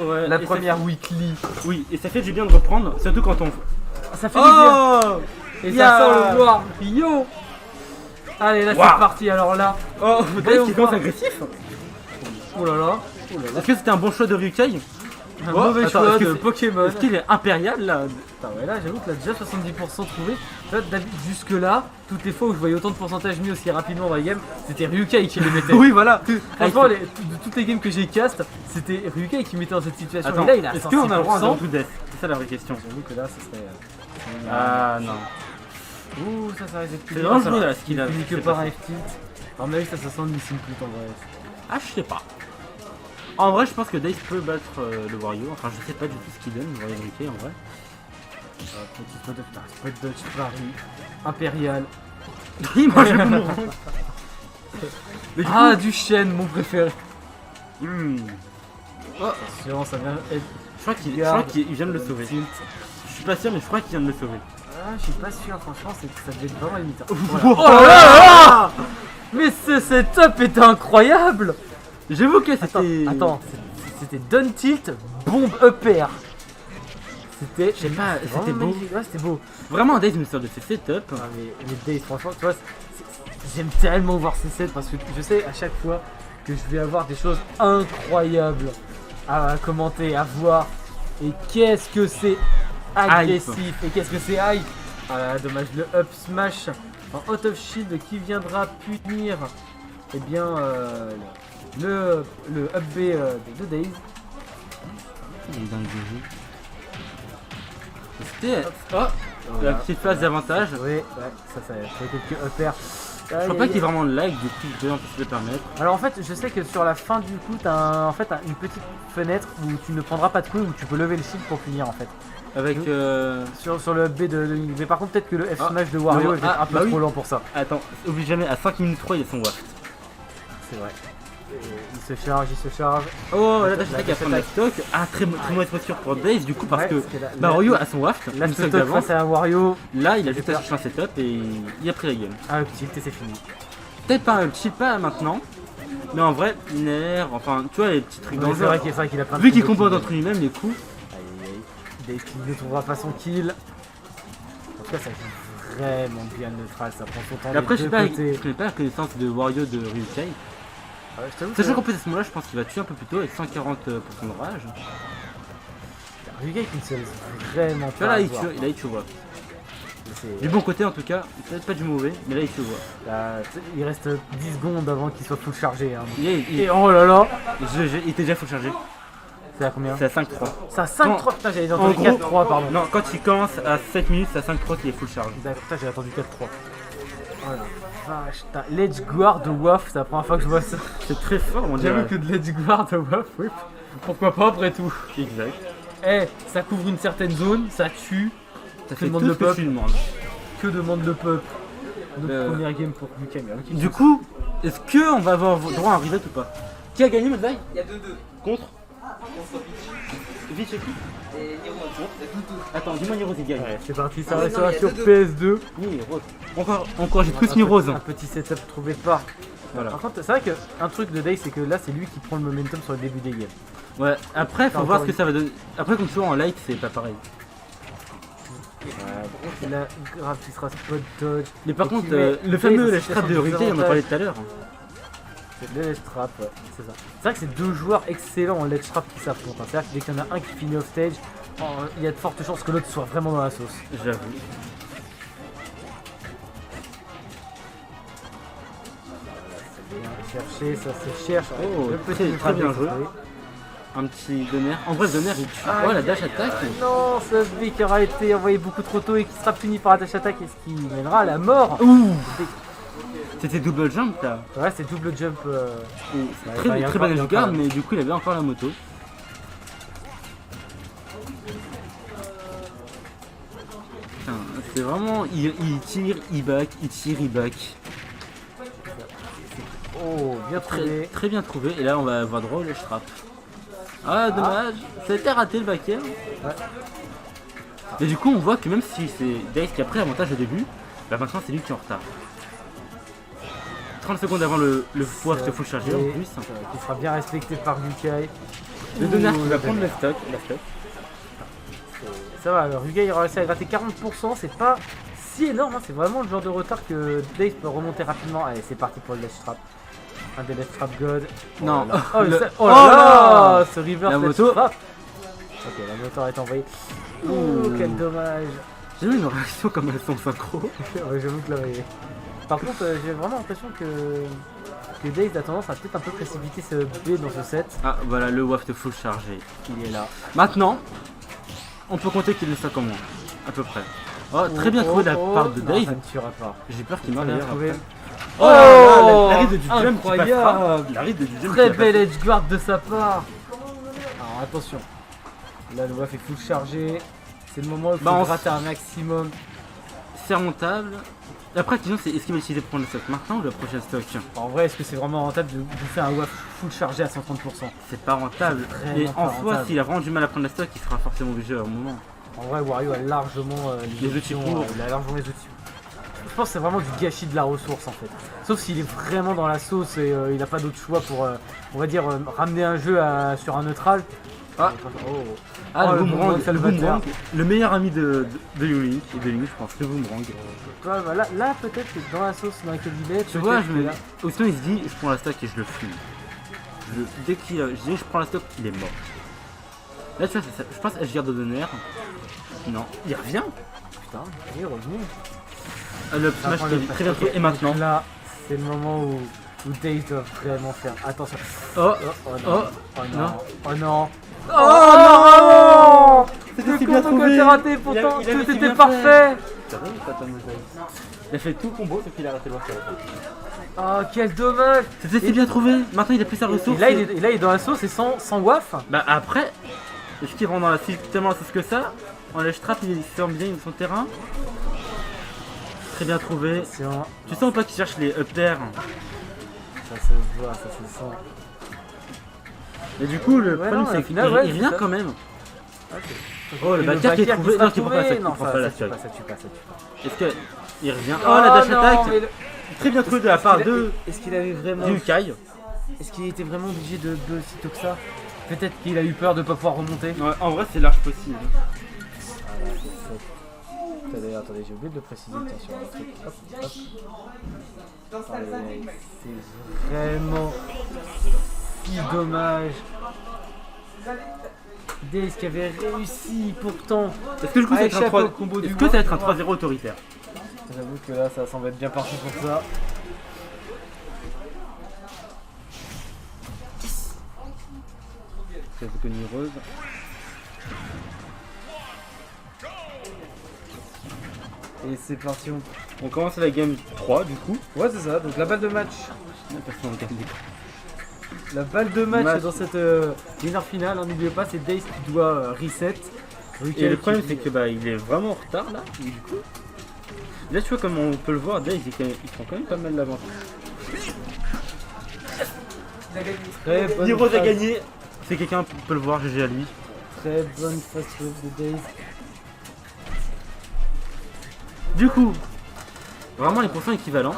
Ouais, la première weekly. Oui, et ça fait du bien de reprendre, surtout quand on... Ça fait du bien. Et ça sent le Wario. Allez, là c'est parti, alors là. Oh, Dice qui commence agressif. Oh là là. Est-ce que c'était un bon choix de Ryukai? Un mauvais attends, choix est-ce que de c'est- Pokémon. Est-ce qu'il est impérial là? Putain, ouais, là j'avoue que là déjà 70% trouvé. Là, jusque là, toutes les fois où je voyais autant de pourcentage mis aussi rapidement dans la game, c'était Ryukai qui les mettait. Oui, voilà. Franchement, de toutes les games que j'ai cast, c'était Ryukai qui mettait dans cette situation. Attends, Et là, il a est-ce qu'on a le droit à 106%. tout death? C'est ça la vraie question. J'avoue que là, ça serait. Ah non. Ouh, ça risque d'être C'est dangereux là ce qu'il a. fini que c'est par pas un F-tilt. Alors, mais ça sent le missing put en vrai. Ah, je sais pas. En vrai, je pense que Dice peut battre le Wario. Enfin, je sais pas du tout ce qu'il donne, le Wario Ryukai en vrai. Petit spot de putain, spot dodge Paris. Impérial. Oui, moi je peux me rendre. Mais du Ah, coup- du chêne, mon préféré. Oh, Ça vient être. je crois qu'il vient de le sauver. Tilt. Je suis pas sûr, mais je crois qu'il vient de le sauver. Ah, je suis pas sûr, franchement, ça devait être vraiment limite. Oh là là. Mais ce setup était incroyable. J'avoue que c'était. Attends, c'était down tilt, bombe up air. C'était, Je sais pas, c'était beau. Ouais, c'était beau. Vraiment, Dice me sort de ses setups. Ah, mais Days, franchement, tu vois, j'aime tellement voir ces sets parce que je sais à chaque fois que je vais avoir des choses incroyables à commenter, à voir. Et qu'est-ce que c'est agressif et qu'est-ce que c'est hype. Ah là, dommage, le up smash en out of shield qui viendra punir eh bien le up B de Days. Il est dingue du jeu. C'était. Oh, la petite place d'avantage. Oui, ouais, ça fait quelques up air. Je crois pas qu'il y ait vraiment de lag, du coup je vais en plus le permettre. Alors en fait, je sais que sur la fin du coup, t'as une petite fenêtre où tu ne prendras pas de coups, où tu peux lever le shield pour finir en fait. Avec. Sur le B de mais par contre peut-être que le F Ah, smash de Wario non, est peut-être un peu bah trop oui. lent pour ça. Attends, oublie jamais, à 5 minutes 3 il y a son waft. C'est vrai. Il se charge, il se charge. Oh, là dash La attack à dash prendre la stock. Ah, très mauvaise posture pour Daze du coup parce Ouais, que parce que là- Mario a son waft, Là une je stock te d'avance. face à un Wario. Là il a juste à chercher un setup et il a pris la game. Ah, tilt et c'est fini. Peut-être pas un petit pas maintenant, mais en vrai, Ner, enfin tu vois les petits trucs C'est dangereux. vrai qu'il a plein de Vu qu'il combos compose qui- entre lui-même les coups. Aïe aïe aïe. Days qui ne trouvera pas son kill. En tout cas, ça joue vraiment bien neutral, ça prend son temps. Et après des je sais deux pas, côtés. je connais pas la connaissance de Wario de Ryukai. Ah ouais, je t'avoue Sachant que qu'en plus à ce moment-là je pense qu'il va tuer un peu plus tôt avec 140% de rage. Ryugai qui ne se laisse vraiment Tu vois pas là il avoir. tue, là il tue waft. C'est- Du bon côté en tout cas, peut-être pas du mauvais, mais là il tue waft. Là, il reste 10 secondes avant qu'il soit full chargé. Hein. Il Et oh là là, était déjà full chargé. c'est à combien? C'est à 5-3. C'est à 5-3, putain j'avais En entendu gros- 4-3 pardon. Non, quand il commence à 7 minutes, c'est à 5-3 qu'il est full charge. D'accord, putain j'ai attendu 4-3. Oh la vache, putain, l'edge guard de WAF, c'est la première fois que je vois ça. C'est très fort, on dirait. J'avoue que de l'edge guard de WAF, oui. Pourquoi pas après tout. Exact. Eh, ça couvre une certaine zone, ça tue. Ça Que fait demande tout le ce que peuple. tu demandes. Que demande le peuple? Notre Le- première game pour Lucas, mais ok. Du coup, est-ce qu'on va avoir droit à un reset ou pas? Qui a gagné Mazai? Il y a 2-2. Contre Contre Vite et qui? Et Niro, Attends, dis-moi Niro il gagne. Ouais, c'est parti, ça Ah ouais, reste non, mais sur il y a PS2. Oui, Rose. Encore, j'ai tous mis Rose. Un petit setup trouvé par. Voilà. Par contre, c'est vrai qu'un truc de Day, c'est que là, c'est lui qui prend le momentum sur le début des games. Ouais, après, faut Encore voir ce que une- ça va donner. Après, comme tu vois en light, c'est pas pareil. Et là, grave, qui sera spot dodge. Mais par Et contre, qui met le Day fameux dans ledge cette trap de situation Ryukai, on en a désavantage. parlé tout à l'heure. C'est le ledge trap, ouais, c'est ça. C'est vrai que c'est deux joueurs excellents en ledge trap qui s'affrontent. Hein. C'est-à-dire que dès qu'il y en a un qui finit off stage, il y a de fortes chances que l'autre soit vraiment dans la sauce. J'avoue. Bien cherché, ça se cherche. Oh, Le petit très bien ultra joué. déconstruit. Un petit donner. En vrai, le donner, il tue. Oh, la dash attack. Non, ce B qui aura été envoyé beaucoup trop tôt et qui sera puni par la dash attack et ce qui mènera à la mort. Ouh. C'était double jump là. Ouais, c'est double jump. Très, bah, il y a très encore- bon il y a edge guard, encore- mais du coup, il avait encore la moto. Putain, c'est vraiment. Il tire, il back, il tire, il back. Oh, bien trouvé. Très bien trouvé. Et là, on va avoir droit au ledge trap. Ah, dommage. Ça a été raté le back air. Ouais. Et du coup, on voit que même si c'est Dice qui a pris l'avantage au début, bah maintenant c'est lui qui est en retard. 30 secondes avant le pouvoir se full charger en plus. Qui sera bien respecté par Yukai. Le Donner qui va Ouh, prendre le stock. La stock. Ça va, alors Yukai il a réussi à gratter 40%, c'est pas si énorme, hein. C'est vraiment le genre de retard que Dave peut remonter rapidement. Allez, c'est parti pour le Death Trap. Un des Death Trap God. Non. là là. Oh, Le- oh là là, là ce reverse La Death moto. Trap. Ok, la moto est envoyée. Ouh, quel dommage. J'ai eu une réaction comme elles sont synchro. Ouais, j'avoue que là, oui. Par contre, j'ai vraiment l'impression que Dave a tendance à peut-être un peu précipiter ce B dans ce set. Ah voilà, le waft full chargé. Il est là. Maintenant, on peut compter qu'il est stock en moins. À peu près. Oh, très bien trouvé de la part de Non, Dave. ça ne tuera pas. J'ai peur qu'il meure Bien d'ailleurs. trouvé. après. Oh là là, la ride du jump qui incroyable. passera. La ride du jump Très qui belle passera. edge guard de sa part. Alors attention. Là le WAF est full chargé. C'est le moment où il faut Bah, on gratter un maximum. C'est remontable. Après, la question c'est est-ce qu'il va décider de prendre le stock maintenant ou le prochain stock? En vrai, est-ce que c'est vraiment rentable de bouffer un WAF full chargé à 130%? C'est pas rentable. C'est Et vraiment en pas soi, rentable. s'il a vraiment du mal à prendre le stock, il sera forcément obligé à un moment. En vrai, Wario a largement Les outils pour. il a largement les outils. Je pense que c'est vraiment du gâchis de la ressource en fait. Sauf s'il est vraiment dans la sauce et il n'a pas d'autre choix pour, on va dire, ramener un jeu sur un neutral. Ah. Oh. Ah, Oh, le le boomerang, boomerang le salvateur. boomerang, le meilleur ami de Link et de Link, je pense, le boomerang. Ouais, bah là peut-être que dans la sauce dans laquelle il est, Tu vois, peut-être que là- Austin il se dit, je prends la stock et je le fume. Dès qu'il je dis, je prends la stock, il est mort. Là, tu vois, je pense à Edgar de Donner. Non, il revient. Putain, il est revenu. Le Ça smash prend qui le est très bien paquet. trouvé. Et maintenant Là, c'est le moment où Dave doit vraiment faire attention. Oh, Oh oh, non, oh non, non. oh non. Oh non. C'était si con bien que trouvé. t'as raté, Il a- pourtant il avait tout si était bien parfait. Il a fait tout le combo, sauf qu'il a raté le sur la fin. Oh, quel dommage. C'était si bien trouvé. Maintenant, il a plus sa ressource. Et là, il est dans la sauce et sans WAF. Bah après, est-ce qu'il rentre dans la tellement la sauce que ça? En ledge trap, il sent bien son terrain. Très bien trouvé. Attention. Tu sens pas qu'il cherche les up air. Ça se voit, ça se sent. Et du coup, le Ouais, problème non, c'est au qu'il final, ouais, revient c'est quand même. Oh, le backer qui est trouvé. Non, qui prend pas, ça non, prend pas la ça tue stock. pas, ça tue pas, ça tue pas. Est-ce qu'il revient? Oh, la dash non, attack. mais Très bien trouvé de la part de Est-ce qu'il avait vraiment... Yukai. Est-ce qu'il était vraiment obligé de sitôt que ça? Peut-être qu'il a eu peur de pas pouvoir remonter. Ouais, en vrai, c'est large possible. Attendez, j'ai oublié de le préciser tiens, sur un truc. Hop, hop. C'est vraiment si dommage. Dave qui avait réussi pourtant. Est-ce que le coup, ça va à être un échapper 3 au combo du Est-ce que ça va être un mois. 3-0 autoritaire? J'avoue que là ça semble être bien parti pour ça. C'est connu Rose. Et c'est parti. On commence la game 3 du coup. Ouais c'est ça, donc la balle de match. Personne ne gagne des- La balle de match Match. dans cette dinner finale, hein, n'oubliez pas, c'est Dace qui doit reset. Et le problème c'est que bah il est vraiment en retard là, et du coup. Là tu vois comme on peut le voir, Dave il prend quand même pas mal l'avance. Très bonne Niro a phase- gagné, c'est quelqu'un peut le voir, GG à lui. Très bonne fast move de Dace. Du coup, vraiment les pourcents équivalents.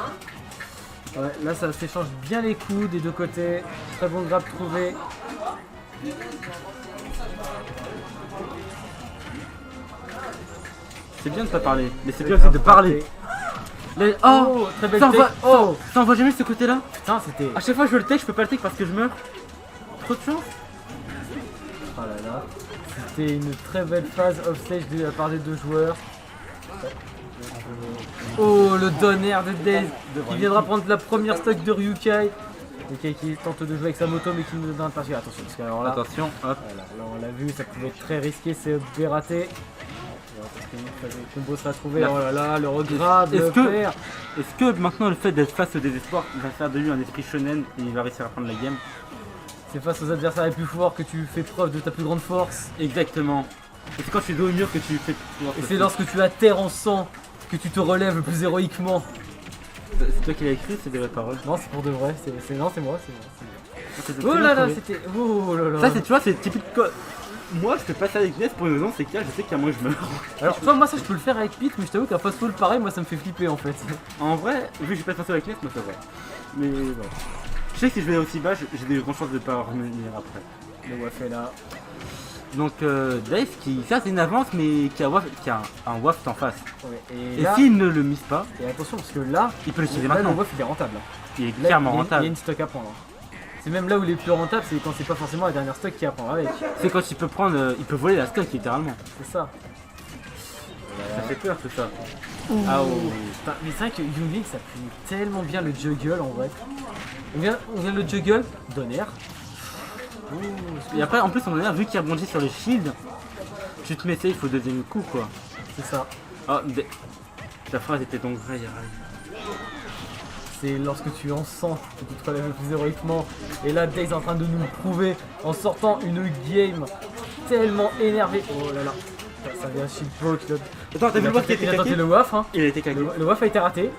Ouais, là ça s'échange bien les coups des deux côtés. Très bon grab trouvé. C'est bien de pas parler, mais c'est bien aussi de parler. Oh, très belle ça envoie, take. Oh ça envoie jamais ce côté là. putain c'était. À chaque fois que je veux le take, je peux pas le take parce que je meurs. Trop de chance. Oh là là. C'était une très belle phase offstage de la part des deux joueurs. Oh le donner de Daze qui viendra prendre la première stock de Ryukai. Ryukai qui tente de jouer avec sa moto mais qui ne donne pas. Attention parce que alors là, Attention, hop. voilà, là on l'a vu, ça pouvait être très risqué, c'est raté. Parce que le combo sera trouvé. Là. Oh là là, le regrab, Est-ce le que- fer. Est-ce que maintenant le fait d'être face au désespoir, il va faire de lui un esprit shonen et il va réussir à prendre la game? C'est face aux adversaires les plus forts que tu fais preuve de ta plus grande force. Exactement. Et c'est quand tu es dos au mur que tu fais. Et c'est lorsque tu as terre en sang que tu te relèves le plus héroïquement. C'est toi qui l'as écrit, c'est des vraies paroles. Non, c'est pour de vrai. Non, c'est moi. C'est Oh là là, trouvé. c'était. Oh là là. Ça, c'est, tu vois, c'est typique. moi je fais pas ça avec Ness pour une raison, c'est que là je sais qu'à moi je meurs. Alors, toi, moi, ça, je peux le faire avec Pete, mais je t'avoue qu'un fast-fall pareil, moi, ça me fait flipper en fait. En vrai, vu que j'ai pas fait ça avec Ness, moi ça va. Mais voilà. Je sais que si je vais aussi bas, j'ai des grandes chances de pas revenir après. Le Waff est là. Donc Dave qui ça c'est une avance mais qui a un waft en face. Ouais, Et là, s'il ne le mise pas, et attention, parce que là, il peut le tirer là, le maintenant. Waff il est rentable. Là. Il est Là, clairement il y a rentable. une stock à prendre. C'est même là où il est plus rentable, c'est quand c'est pas forcément la dernière stock qui à prendre avec. C'est quand il peut prendre, il peut voler la stock littéralement. C'est ça. Ça fait peur tout ça. Ah oh. Putain, mais c'est vrai que Young Link ça punit tellement bien le juggle en vrai. On vient le juggle, Donner. Et après en plus on a vu qu'il rebondit sur le shield. Tu te mettais, il faut le deuxième coup quoi. C'est ça. Ah, ta phrase était donc vraie. C'est lorsque tu en sens que tu te relèves le plus héroïquement. Et là, Daze est en train de nous le prouver en sortant une game tellement énervée. Oh là là, ça vient shield poke. Attends, t'as vu le waff qui a été Il a tenté caqué? le waff, hein. Il a été caqué. Le waff a été raté.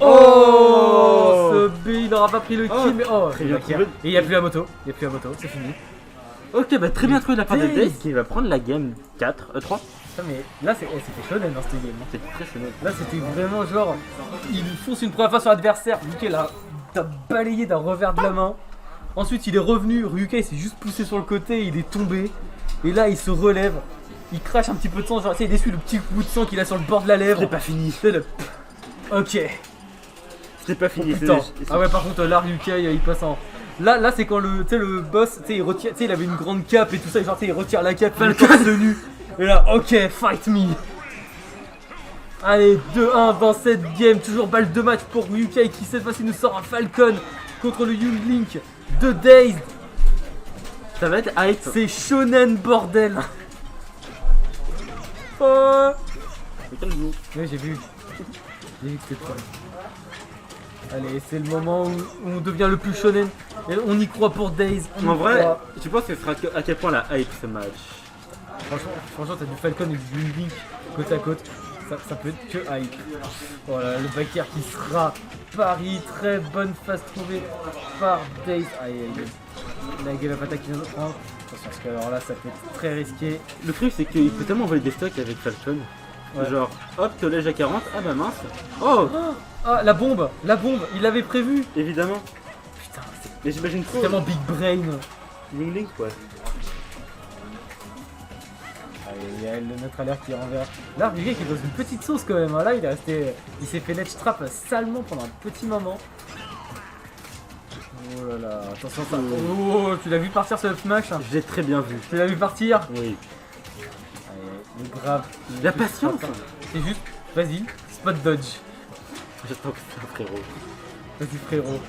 Oh, Ce B, il n'aura pas pris le kill, Oh, mais oh, très il bien va kill. trouvé. Et il n'y a plus la moto. Il n'y a plus la moto, c'est fini. Ok, bah très bien trouvé de la part de Daze. Daze qui va prendre la game 4, 3. Putain, mais là, c'était shonen dans cette game. Hein. C'était très chelou. Là, c'était vraiment genre, il fonce une première fois sur l'adversaire, Ryukai l'a balayé d'un revers de la main. Ensuite, il est revenu, Ryukai s'est juste poussé sur le côté, il est tombé. Et là, il se relève, il crache un petit peu de sang, genre, tu sais, il essuie le petit bout de sang qu'il a sur le bord de la lèvre. C'est pas fini. C'est le... Ok. C'est pas fini. Putain. Ah ouais, par contre, là, Ryukai, il passe en... Là c'est quand le, le boss, tu sais, il retire, tu sais, il avait une grande cape et tout ça, genre, tu sais, il retire la cape, il le nu. Et là, ok, fight me. Allez, 2-1 dans cette game, toujours balle de match pour Ryukai qui cette fois-ci nous sort un Falcon contre le Young Link de Daze. Ça va être hype. C'est shonen bordel. Oh. Calme-vous. Oui, j'ai vu. J'ai vu que c'était trop. Allez, c'est le moment où on devient le plus shonen. Et on y croit pour Daze. on y En vrai, croit. tu penses que ce sera à quel point la hype ce match? Franchement, t'as du Falcon et du Young Link côte à côte. Ça peut être que hype. Voilà, le backer qui sera pari. Très bonne phase trouvée par Daze. Aïe aïe aïe. La game of attack qui vient de prendre. Attention, parce que alors là, ça peut être très risqué. Le truc c'est qu'il peut tellement voler des stocks avec Falcon. Ouais. Genre, hop, collège à 40, ah bah mince. Oh, Ah, la bombe, il l'avait prévu. évidemment. Putain, c'est Mais j'imagine trop. tellement big brain. Young Link quoi. Allez, il y a le neutre alert qui renverse. Là, Ryukai qui est dans une petite sauce quand même. Hein. Là, il s'est fait ledge trap salement pendant un petit moment. Oh là là, attention ça. Oh, tu l'as vu partir ce up smash hein. J'ai très bien vu. Tu l'as vu partir. Oui. Allez, le grave. La patience. C'est juste, vas-y, spot dodge. J'attends que ça frérot. Vas-y frérot.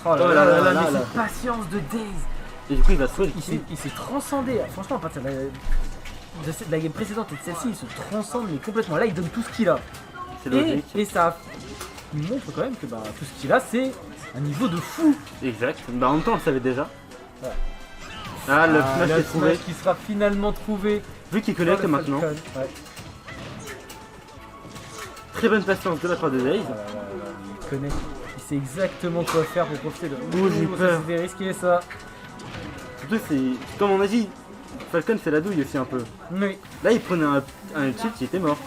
Oh là là là là, mais cette patience de Daze. Et du coup il va sauver le Il kill. s'est transcendé. Franchement, à partir de la game précédente et de celle-ci, il se transcende mais complètement. Là, il donne tout ce qu'il a. C'est logique. Et ça montre quand même que bah, tout ce qu'il a, c'est un niveau de fou. Exact. Bah en même temps on le savait déjà. Ouais. Ah le smash est trouvé. Smash qui sera finalement trouvé. Vu qu'il par collecte le maintenant. Falcon. Ouais. Très bonne patience de la part de Daze. Il connaît. Il sait exactement quoi faire pour profiter de. Oh, j'ai peur. C'était risqué ça. Surtout c'est. Comme on a dit, Falcon c'est la douille aussi un peu. Oui. Là il prenait un tilt, il était mort.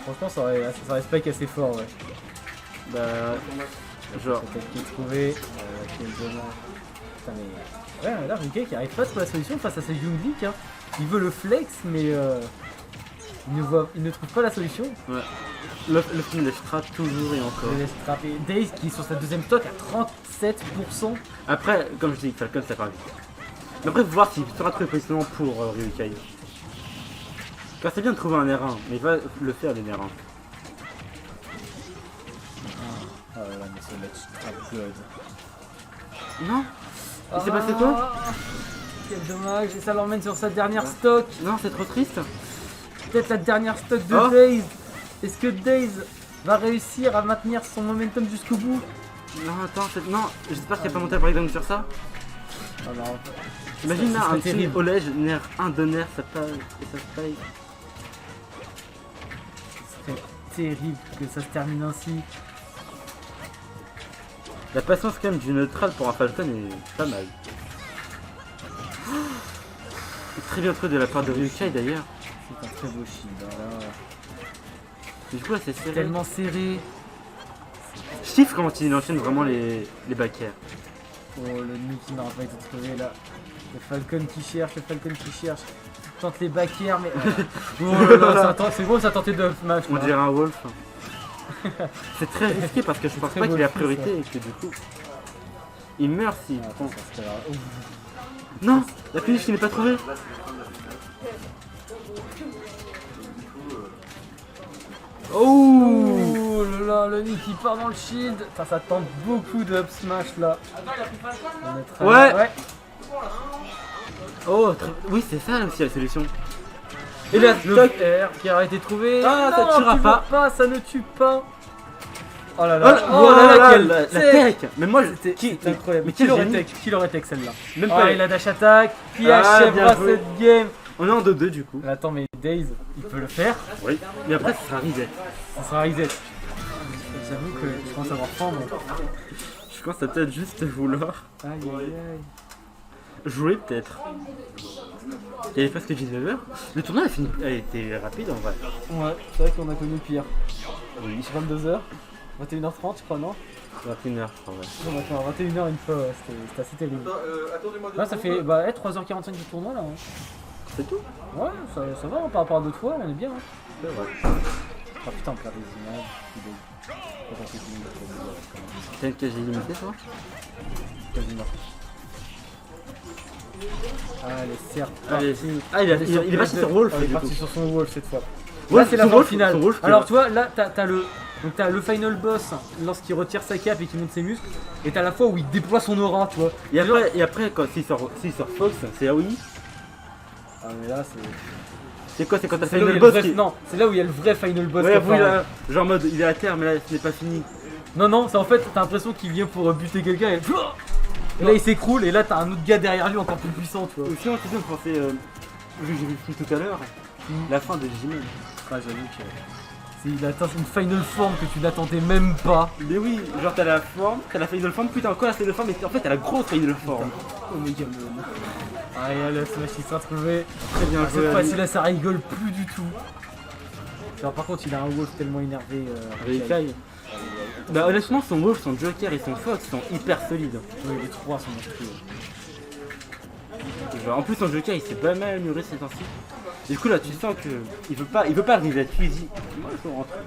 Franchement, ça aurait spike assez fort, ouais. Bah. Genre. Peut-être qu'il est trouvé. Quel dommage. Putain, mais. Ouais, là, Ryukai qui arrive pas à trouver la solution face à ce Young Link. Hein. Il veut le flex, mais. Il ne trouve pas la solution. Ouais. Le film laissera toujours et encore. Il laisse trapper Daze qui est sur sa deuxième stock à 37%. Après, comme je dis, Falcon ça part vite. Mais après, faut voir s'il sera trouvé positionnement pour Ryukai. Car c'est bien de trouver un R1, mais il va le faire le R1. Ah là là, mais c'est let's trap god. Non. Il s'est passé quoi? Quel dommage, et ça l'emmène sur sa dernière stock. Non, c'est trop triste. Peut-être la dernière stock de Oh. Daze. Est-ce que Daze va réussir à maintenir son momentum jusqu'au bout? Non, attends, non, j'espère qu'il n'y a pas monté par exemple sur ça. Ah non. Imagine là, Ce un serait petit terrible. Olej, nerf 1 de nerf, ça paye, et ça se paye. Ce serait terrible que ça se termine ainsi. La patience quand même du neutral pour un Falcon est pas mal. C'est très bien trouvé de la part de Ryukai d'ailleurs. C'est un très beau shield. Voilà. Du coup là c'est serré. Tellement serré. Je kiffe comment il enchaîne vraiment les backers. Oh, le nid qui n'aura pas été trouvé là. Le Falcon qui cherche, le Falcon qui cherche. Il tente les backers, mais. Oh là là, c'est bon, ça a tenté de smash. On dirait un wolf. C'est très risqué parce que je pense très pas qu'il ait la wolf, priorité et que du coup. Il meurt s'il Ah, prend. ça, c'est pas grave. Ouf. Non, la finish qu'il n'est pas trouvé. Oh là là, le nid qui part dans le shield. Ça tente beaucoup de up smash là. Ouais. Oh, oui, c'est ça aussi la solution. Et là, Le toc. R qui a été trouvé. Ah, ça Non, tuera toujours pas. ça ne tue pas. Oh là Oh là, là, quelle la tech. tech. Mais moi, C'était incroyable. Mais Qui quel l'aurait génie. tech Qui l'aurait tech celle-là? Même Ah, pas. il a dash attack qui Ah, achèvera bien joué. cette game. On est en 2-2 du coup. Mais attends, mais Daze, il peut le faire. Oui. Mais après, ce sera reset. Ça sera reset. J'avoue que je pense avoir faim. Mais... Je pense à peut-être juste vouloir Aïe aïe aïe. jouer peut-être. Il y avait presque 19 heures. Le tournoi a été rapide en vrai. Ouais, c'est vrai qu'on a connu pire. Oui. 22h, 21h30 je crois, non? 21 h en vrai. On a fait en 21h une fois, ouais, c'était assez terrible. Là ça fait 3h45 du tournoi là. Hein. C'est tout. Ouais, ça va hein, par rapport à d'autres fois, on est bien. Hein. C'est vrai. Ah putain, on perd des images. T'as une cage illimitée toi? Quasiment. Allez, certes. Allez, il est parti sur Wolf. Il est du parti coup. sur son Wolf cette fois. Ouais, Là c'est la son fin Wolf, finale. son Wolf, Alors tu vois, là t'as le final boss lorsqu'il retire sa cape et qu'il monte ses muscles. Et t'as la fois où il déploie son aura, tu vois. Et après quand s'il sort Fox, c'est AOI. Ah mais là C'est quoi? C'est quand t'as c'est fait là où il y le a le boss vrai... Non, c'est là où il y a le vrai final boss. Ouais, qui avoue, apparaît. là, genre en mode il est à terre, mais là ce n'est pas fini. Non, c'est en fait, t'as l'impression qu'il vient pour buter quelqu'un et là il s'écroule et là t'as un autre gars derrière lui encore plus puissant, tu vois. Ou sinon, tu sais, on pensait, vu que j'ai vu le film tout à l'heure, la fin de Jimmy. Ah, j'avoue que il atteint une final form que tu n'attendais même pas. Mais oui, genre t'as la forme, t'as la final form, puis t'as encore la final form, mais en fait t'as la grosse final form. Omega Man. Ah, et là, le smash il s'est retrouvé. Très bien joué. Cette fois-ci là, ça rigole plus du tout. Alors, par contre, il a un wolf tellement énervé. Ryukai. Bah honnêtement, son Wolf, son Joker et son Fox sont hyper solides. Oui, les trois sont monstrueux. Genre, en plus son Joker il s'est pas mal amélioré ces temps-ci. Du coup là tu sens que il veut pas arriver à tuer, il dit moi je veux rentrer.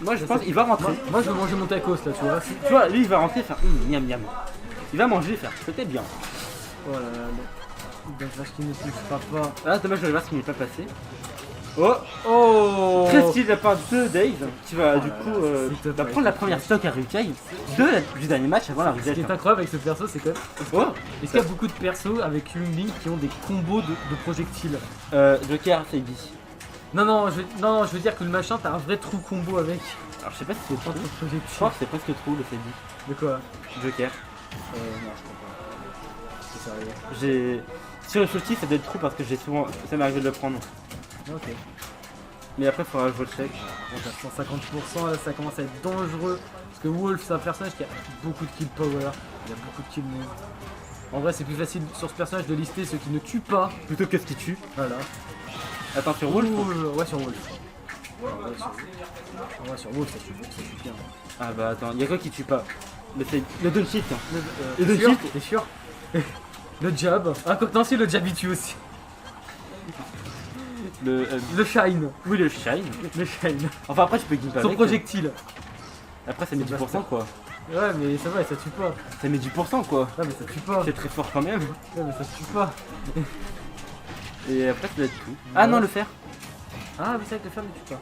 Moi je pense qu'il va rentrer. Moi, je veux manger mon tacos là, tu vois. Tu vois, lui il va rentrer faire miam miam. Il va manger faire peut-être bien. Oh là là, le vache qui ne touchera pas. Ah dommage le qui n'est pas passé. Oh, Oh très stylé de la part de Daze qui va du là coup là, s'il te va plaît. prendre la première stock à Ryukai du dernier match avant la Ce qui reset. est incroyable avec ce perso, c'est que Oh, est-ce qu'il y a beaucoup de persos avec une ligne qui ont des combos de projectiles? Joker c'est dit. Non, je veux dire que le machin, t'as un vrai trou combo avec. Alors je sais pas si c'est trop. Entre Je projectiles. crois que c'est presque trop le CD. De quoi? Joker. Non, je comprends pas. C'est sérieux. J'ai. Sur le shorty ça doit être trop parce que j'ai souvent. Ça m'est arrivé de le prendre. Ok. Mais après il faudra jouer le check. Bon, t'as 150%, là ça commence à être dangereux. Parce que Wolf, c'est un personnage qui a beaucoup de kill power. Il a beaucoup de kill move. En vrai, c'est plus facile sur ce personnage de lister ceux qui ne tuent pas. Plutôt que ce qui tue. Voilà. Attends, sur Wolf. Ouais, sur Wolf. Ouais, sur Wolf, ça tue bien. Ah bah attends, y'a quoi qui tue pas? Mais c'est le down shift. T'es le sûr? cheat. T'es sûr? Le jab. Ah, non, si, le jab il tue aussi. Le shine. Oui, le shine. Le shine. Enfin après tu peux gimp Son avec. projectile. Après ça met C'est 10% quoi. Ouais, mais ça va, ça tue pas. Ça met 10% quoi. Ouais, mais ça tue pas. C'est très fort quand même. Ouais, mais ça tue pas. Et après ça doit être tout. Ah non, le fer. Ah, mais c'est vrai que le fer ne tue pas.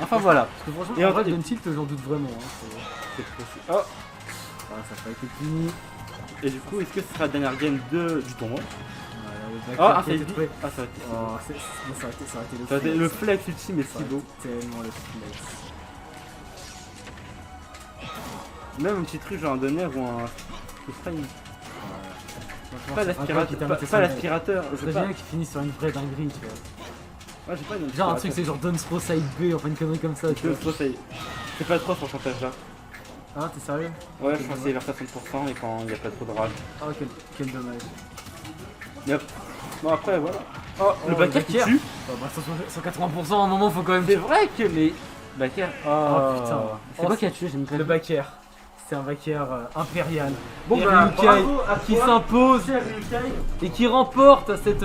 Enfin voilà. Parce que franchement, Et en en vrai, fait- Gun Tilt, j'en doute vraiment. Hein. C'est possible. Oh. Ah, ça n'a pas été fini. Et du coup, est-ce que ce sera la dernière game du tournoi? Voilà, le Oh, back un qui a été safety. trouvé. Ah ça aurait été stylé. Oh, ça aurait été le Ça aurait été flex. le flex ultime est Ça si aurait beau. été tellement le flex. Même un petit truc genre un donner ou un frame. Franchement, Pas c'est l'aspirateur. qui termine Pas sa l'aspirateur. Je C'est sais pas. bien qui finit sur une vraie dinguerie, tu vois. Ouais, j'ai pas une Genre un truc, c'est genre Dunspro Side B, enfin une connerie comme ça, tu vois. C'est pas trop ce pourcentage là. Hein, t'es sérieux? Ouais, je pense que c'est vers 60% et quand il n'y a pas trop de rage. Oh, quel dommage. Yep. Bon, après, voilà. Oh, Le backer qui tue. Oh, bah, 180%, à un moment, faut quand même. C'est vrai que les backers. Oh, putain. C'est quoi qui a tué? J'ai même pas Le vu. backer. C'est un backer impérial. Bon, Et bah, Ryukai bravo à qui toi. s'impose Ryukai et qui remporte cette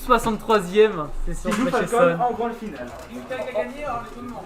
63e session qui de joue Fashion. Falcon en grande finale. Ryukai qui a gagné, alors les tout le monde.